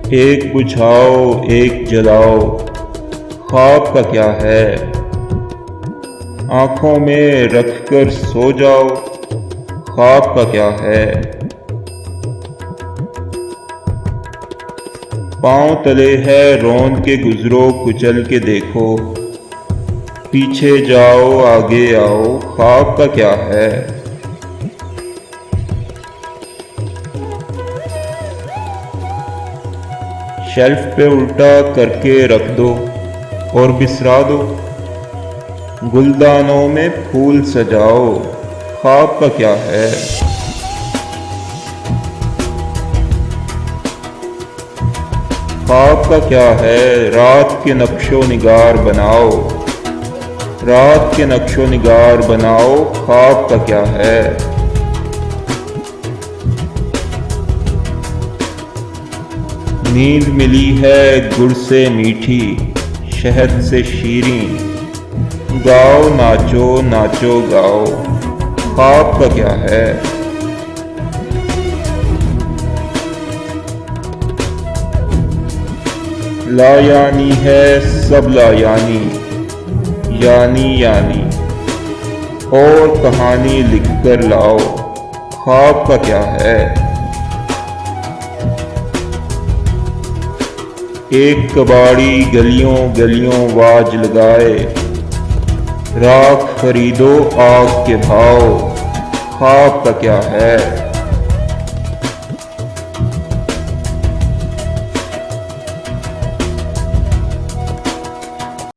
एक बुझाओ एक जलाओ, ख्वाब का क्या है। आंखों में रखकर सो जाओ, ख्वाब का क्या है। पाँव तले है रौंद के गुजरो कुचल के देखो, पीछे जाओ आगे आओ, ख्वाब का क्या है। शेल्फ पे उल्टा करके रख दो और बिसरा दो, गुलदानों में फूल सजाओ, ख्वाब का क्या है। ख्वाब का क्या है, रात के नक्शो निगार बनाओ, रात के नक्शो निगार बनाओ, ख्वाब का क्या है। नींद मिली है गुड़ से मीठी, शहद से शीरीं, गाओ नाचो नाचो गाओ, ख्वाब का क्या है। लायानी है सब लायानी, यानी यानी, और कहानी लिखकर लाओ, ख्वाब का क्या है। एक कबाड़ी गलियों गलियों वाज लगाए, राख खरीदो आग के भाव, ख्वाब का क्या है।